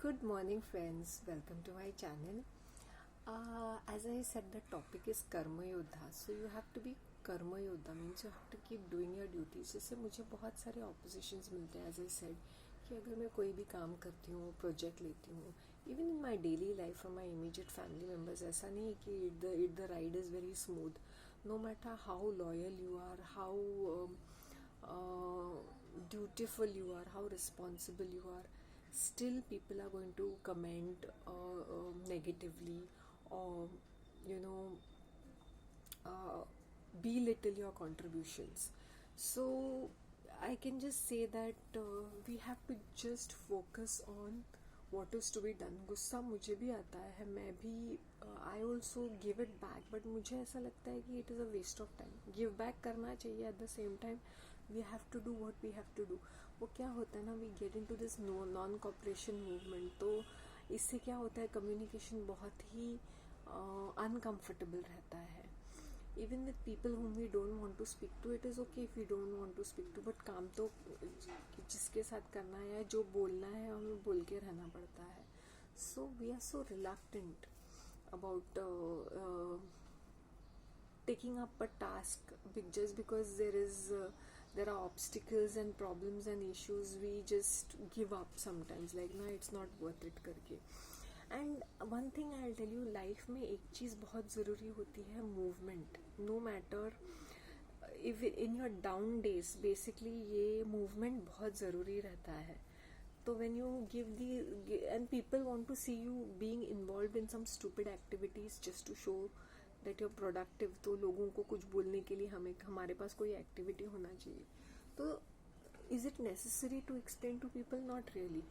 Good morning, friends. Welcome to my channel. As I said, the topic is Karma Yodha. So you have to be Karma Yodha, means you have to keep doing your duties. जैसे मुझे बहुत सारे oppositions मिलते हैं, as I said, कि अगर मैं कोई भी काम करती हूँ, प्रोजेक्ट लेती हूँ, even in my daily life from my immediate family members, ऐसा नहीं है कि the ride is very smooth. No matter how loyal you are, how dutiful you are, how responsible you are, still people are going to comment negatively, or you know belittle your contributions. So I can just say that we have to just focus on what is to be done. गुस्सा मुझे भी आता है, मैं भी I also give it back, but मुझे ऐसा लगता है कि it is a waste of time. Give back करना चाहिए, at the same time we have to do what we have to do. वो क्या होता है ना, we get into this non cooperation movement, तो इससे क्या होता है, communication बहुत ही uncomfortable रहता है. Even with people whom we don't want to speak to, it is okay if we don't want to speak to, but काम तो जिसके साथ करना है, जो बोलना है, हमें बोल के रहना पड़ता है. So we are so reluctant about taking up a task just because there are obstacles and problems and issues. We just give up sometimes, like no, it's not worth it करके. And one thing I tell you, life में एक चीज़ बहुत ज़रूरी होती है, movement. No matter if in your down days, basically ये movement बहुत ज़रूरी रहता है. तो when you give the end people want to see you being involve in some stupid activities just to show that you're productive, तो लोगों को कुछ बोलने के लिए हमारे पास कोई एक्टिविटी होना चाहिए. तो is it necessary to explain to people? Not really.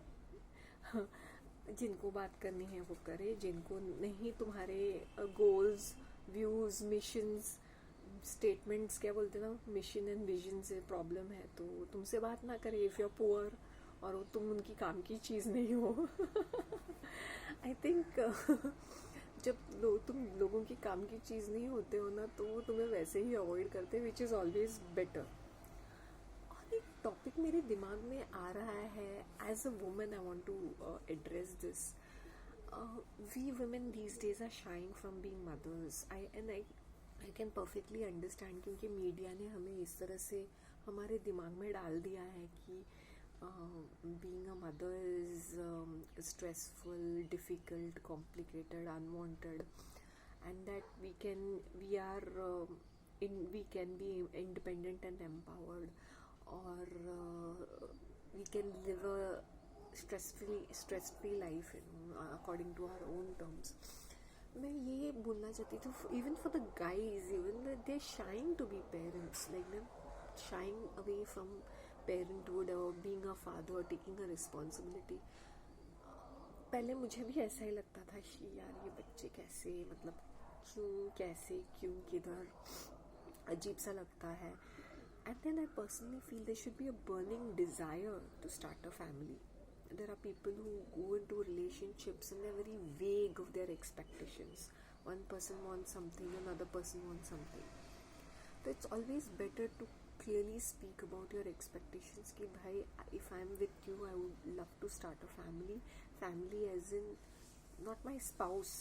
जिनको बात करनी है वो करे, जिनको नहीं, तुम्हारे गोल्स, व्यूज, मिशंस, स्टेटमेंट्स, क्या बोलते ना, मिशन एंड विजन से प्रॉब्लम है तो तुमसे बात ना करे. इफ यू आर पुअर और तुम उनकी काम की चीज नहीं हो. आई थिंक जब तुम लोगों की काम की चीज नहीं होते हो ना, तो वो तुम्हें वैसे ही अवॉइड करते, विच इज ऑलवेज बेटर. एक टॉपिक मेरे दिमाग में आ रहा है, as a woman I want to address this. We women these days are shying from being mothers. I can perfectly understand, क्योंकि मीडिया ने हमें इस तरह से हमारे दिमाग में डाल दिया है कि being a mother is stressful, difficult, complicated, unwanted, and that we can be independent and empowered, और we can live a stress-free life according to our own terms. मैं ये बोलना चाहती थी, even for the guys, even they're shying to be parents, like they're shying away from parenthood or being a father, taking a responsibility. पहले मुझे भी ऐसा ही लगता था कि यार ये बच्चे कैसे, मतलब क्यों, कैसे, क्यों, किधर, अजीब सा लगता है. And then I personally feel there should be a burning desire to start a family. There are people who go into relationships and they're very vague of their expectations. One person wants something, another person wants something. So it's always better to clearly speak about your expectations. कि भाई, if I'm with you, I would love to start a family. Family as in not my spouse,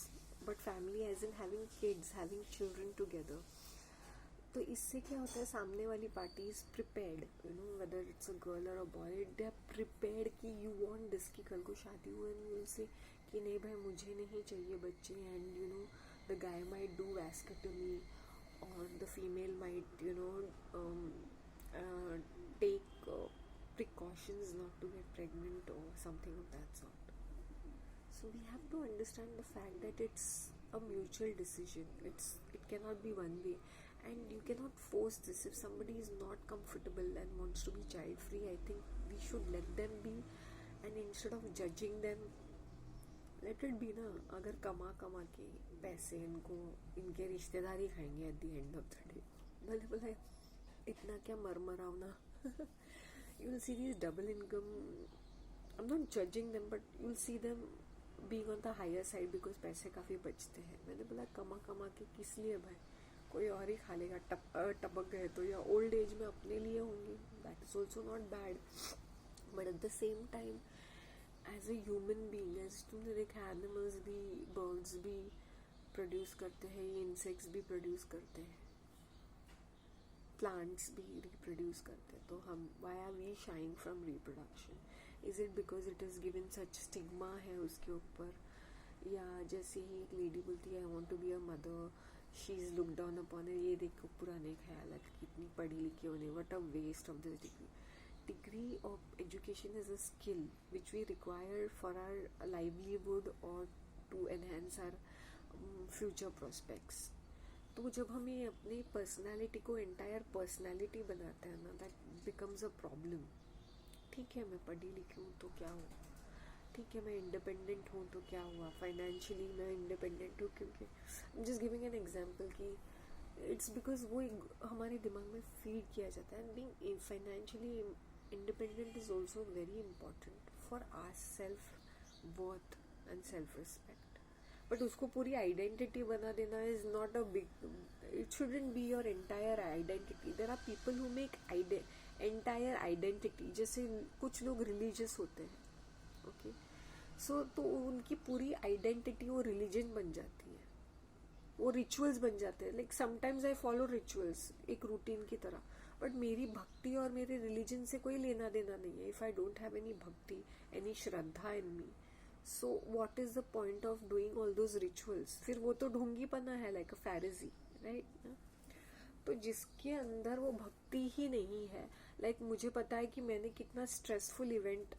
but family as in having kids, having children together. तो इससे क्या होता है, सामने वाली party is prepared, you know, whether it's a girl और a boy, they are prepared कि you want this, की कल को शादी हुई एंड यू से कि नहीं भाई मुझे नहीं चाहिए बच्चे, and you know the guy might do vasectomy, और the female might you know take precautions not to get pregnant or something of that sort. So we have to understand the fact that it's a mutual decision. It cannot be one way, and you cannot force this. If somebody is not comfortable and wants to be child free, I think we should let them be, and instead of judging them, let it be ना. अगर कमा के पैसे इनके रिश्तेदार ही खाएंगे at the end of the day, भले भले इतना क्या मरमराव ना. You will see these double income. I'm not judging them, but you will see them being on the higher side because पैसे काफ़ी बचते हैं. मैंने बोला कमा के किस लिए भाई, कोई और ही खा लेगा, टपक गए तो, या ओल्ड एज में अपने लिए होंगे. That is also not bad, but at the same time as a human being, as तुमने देखा एनिमल्स भी, बर्ड्स भी प्रोड्यूस करते हैं, इंसेक्ट्स भी प्रोड्यूस करते हैं, प्लांट्स भी रिप्रोड्यूस करते हैं, तो हम why are we shying from reproduction? Is it because it is given such stigma है उसके ऊपर? या जैसे ही एक लेडी बोलती है I want to be a mother, she is look down upon, ये देखो पुराने ख्याल कितनी पढ़ी लिखी होने, what a waste of this degree. Degree of education is a skill which we require for our livelihood or to enhance our future prospects. तो जब हम ये अपनी पर्सनालिटी को एंटायर पर्सनालिटी बनाते हैं ना, दैट बिकम्स अ प्रॉब्लम. ठीक है, मैं पढ़ी लिखी हूँ तो क्या हुआ, ठीक है मैं इंडिपेंडेंट हूँ तो क्या हुआ, फाइनेंशियली मैं इंडिपेंडेंट हूँ, क्योंकि जस्ट गिविंग एन एग्जाम्पल कि इट्स बिकॉज वो हमारे दिमाग में फीड किया जाता है. Being financially independent is also very important for our self worth and self respect. But उसको पूरी identity बना देना is not a big, it shouldn't be your entire identity. There are people who make entire identity, जैसे कुछ लोग religious होते हैं, okay, so तो उनकी पूरी identity वो religion बन जाती है, वो रिचुअल्स बन जाते हैं. Like sometimes I follow rituals एक रूटीन की तरह, बट मेरी भक्ति और मेरे रिलीजन से कोई लेना देना नहीं है. If I don't have any bhakti, any shraddha in me, so what is the point of doing all those rituals? फिर वो तो ढोंगीपना है, लाइक अ फैरिजी, राइट? तो जिसके अंदर वो भक्ति ही नहीं है, लाइक मुझे पता है कि मैंने कितना स्ट्रेसफुल इवेंट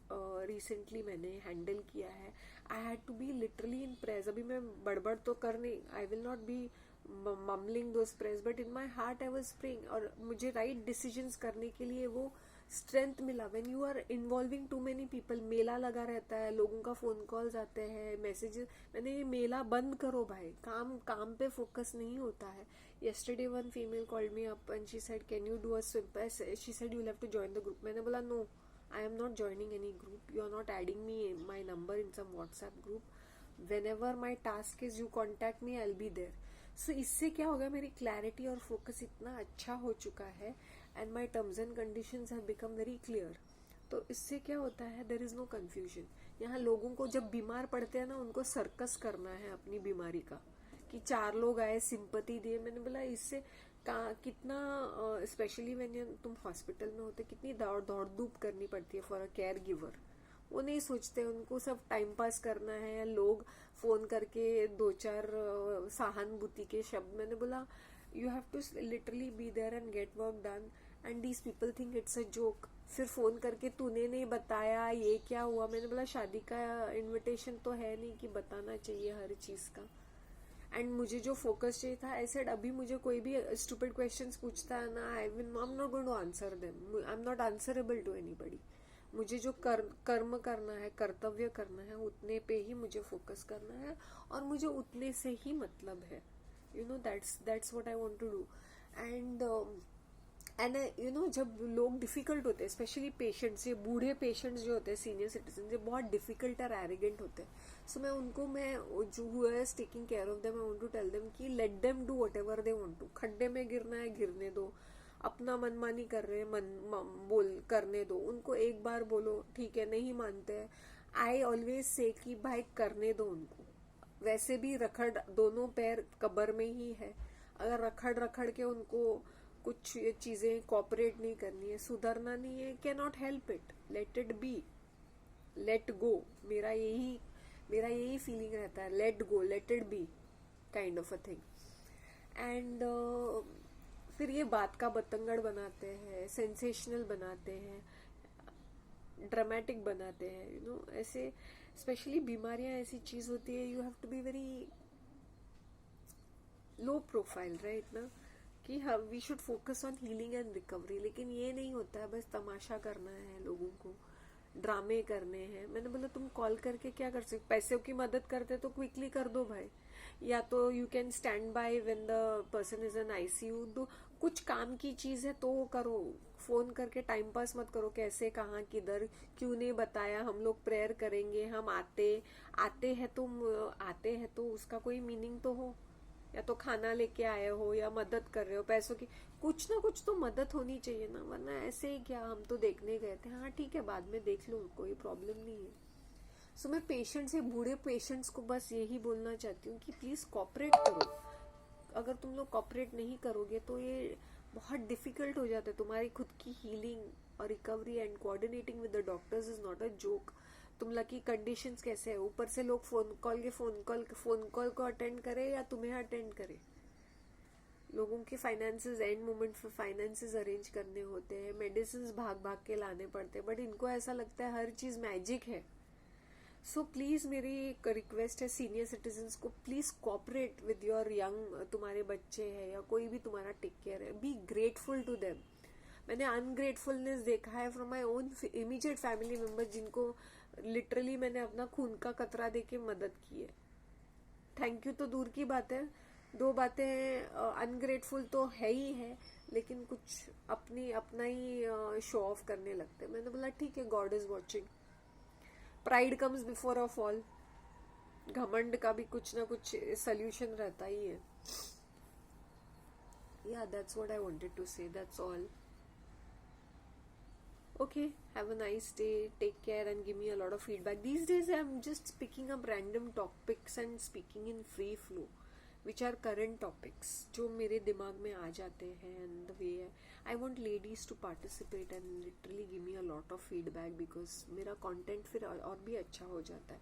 रिसेंटली मैंने हैंडल किया है. I had to be literally in prayers. अभी मैं बड़बड़ तो करने, I will not be mumbling those prayers, but in my heart I was praying, और मुझे राइट डिसीजंस करने के लिए वो स्ट्रेंथ मिला. When you are involving too many people, मेला लगा रहता है, लोगों का फोन कॉल्स आते हैं, मैसेजेस, मैंने ये मेला बंद करो भाई, काम पे फोकस नहीं होता है. Yesterday one female called me up and she said, can you do a swim? She said you'll have to join the group. मैंने बोला no, I am not joining any group. You are not adding me my number in some WhatsApp group. Whenever my task is you contact me, I'll be there. So इससे क्या होगा, मेरी clarity और focus इतना अच्छा हो चुका है and my terms and conditions have become very clear. तो इससे क्या होता है, there is no confusion. यहाँ लोगों को जब बीमार पड़ते हैं ना, उनको सर्कस करना है अपनी बीमारी का, कि 4 लोग आए सिंपैथी दिए. मैंने बोला इससे कितना, स्पेशली व्हेन तुम हॉस्पिटल में होते, कितनी दौड़ धूप करनी पड़ती है फॉर अ केयर गिवर. वो नहीं सोचते, उनको सब टाइम पास करना है, या लोग फोन करके 2-4 सहानुभूति के शब्द. मैंने बोला you have to literally be there and get work done, and these people think it's a joke. फिर फोन करके तूने नहीं बताया, ये क्या हुआ? मैंने बोला शादी का इनविटेशन तो है नहीं कि बताना चाहिए हर चीज का. एंड मुझे जो फोकस चाहिए था, आई सेड अभी मुझे कोई भी स्टूपिड क्वेश्चंस पूछता है ना, I am not going to answer them. I am not answerable to anybody. मुझे जो कर्म करना है, कर्तव्य करना है, उतने पे ही मुझे फोकस करना है, और मुझे उतने से ही मतलब है. You know, that's what I want to do. And you know, जब लोग डिफिकल्ट होते हैं, स्पेशली पेशेंट्स, ये बूढ़े पेशेंट्स जो होते हैं, सीनियर सिटीजन, ये बहुत डिफिकल्ट और एरोगेंट होते हैं. सो मैं उनको, मैं जो who is taking care of them, I want to tell them कि let them do whatever they want to. खड्डे में गिरना है गिरने दो, अपना मनमानी कर रहे हैं, बोल करने दो उनको. एक बार बोलो, ठीक है, नहीं मानते हैं, आई ऑलवेज से कि भाई करने दो उनको. वैसे भी रखड़, दोनों पैर कब्र में ही है. अगर रखड़ के उनको कुछ चीजें कॉपरेट नहीं करनी है, सुधरना नहीं है, can not help it, let it be, let go. मेरा यही फीलिंग रहता है, let go, let it be, kind of a thing. And फिर ये बात का बतंगड़ बनाते हैं, सेंसेशनल बनाते हैं, ड्रामेटिक बनाते हैं. यू नो, ऐसे स्पेशली बीमारियां ऐसी चीज होती है, you have to be very low profile, right ना, कि हाँ we should focus on healing and recovery. लेकिन ये नहीं होता है, बस तमाशा करना है, लोगों को ड्रामे करने हैं. मैंने बोला तुम कॉल करके क्या कर सकते, पैसों की मदद करते तो क्विकली कर दो भाई, या तो you can stand by when the person is an ICU. दो कुछ काम की चीज है तो वो करो, फोन करके टाइम पास मत करो, कैसे, कहाँ, किधर, क्यों नहीं बताया, हम लोग प्रेयर करेंगे, हम आते हैं तो उसका कोई मीनिंग तो हो. या तो खाना लेके आए हो, या मदद कर रहे हो पैसों की, कुछ ना कुछ तो मदद होनी चाहिए ना. वरना ऐसे ही क्या, हम तो देखने गए थे, हाँ ठीक है बाद में देख लो, कोई प्रॉब्लम नहीं है. सो मैं पेशेंट्स, ये बूढ़े पेशेंट्स को बस यही बोलना चाहती हूँ कि प्लीज़ कॉपरेट करो. अगर तुम लोग कॉपरेट नहीं करोगे तो ये बहुत डिफिकल्ट हो जाता है. तुम्हारी खुद की हीलिंग और recovery and coordinating with the doctors is not a joke. तुम लकी कंडीशंस कैसे है, ऊपर से लोग फोन कॉल को अटेंड करे या तुम्हें अटेंड करे. लोगों के फाइनेंसेस, एंड मोमेंट पे फाइनेंसेस अरेंज करने होते हैं, मेडिसिन भाग भाग के लाने पड़ते हैं, बट इनको ऐसा लगता है हर चीज मैजिक है. सो प्लीज मेरी एक रिक्वेस्ट है सीनियर सिटीजन्स को, please cooperate with your young, तुम्हारे बच्चे हैं या कोई भी तुम्हारा टेक केयर है, बी ग्रेटफुल टू देम. मैंने अनग्रेटफुलनेस देखा है from my own immediate family member, जिनको लिटरली मैंने अपना खून का कतरा दे के मदद की है. थैंक यू तो दूर की बात है, दो बातें अनग्रेटफुल तो है ही है, लेकिन कुछ अपना ही शो ऑफ करने लगते. मैंने बोला ठीक है, God is watching. Pride comes before a fall. घमंड का भी कुछ ना कुछ सोल्यूशन रहता ही है. Yeah, that's what I wanted to say. That's all. Okay, have a nice day. Take care and give me a lot of feedback. These days I'm just picking up random topics and speaking in free flow, which are current topics जो मेरे दिमाग में आ जाते हैं. And the way I want ladies to participate and literally give me a lot of feedback, because मेरा content फिर और भी अच्छा हो जाता है.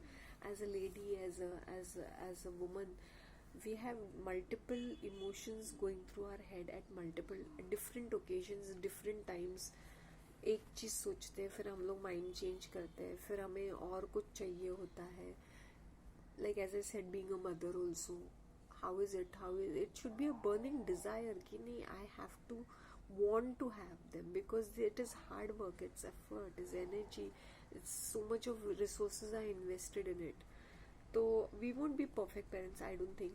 As a lady, as a woman, we have multiple emotions going through our head at multiple different occasions, different times. एक चीज सोचते हैं, फिर हम लोग माइंड चेंज करते हैं, फिर हमें और कुछ चाहिए होता है. Like as I said, being a mother also, how is it should be a burning desire कि नहीं, I have to want to have them, because it is hard work, it's effort, it's energy, it's so much of resources are invested in it. So we won't be perfect parents, I don't think,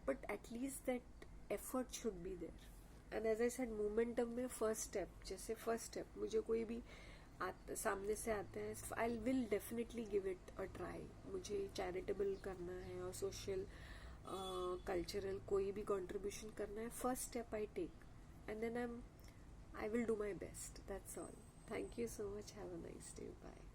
but at least that effort should be there. And as I said, momentum में first step, जैसे first step मुझे कोई भी सामने से आता है, I will definitely give it a try. मुझे चैरिटेबल करना है और सोशल कल्चरल कोई भी कंट्रीब्यूशन करना है, first step I take and then I will do my best. That's all. Thank you so much. Have a nice day. Bye.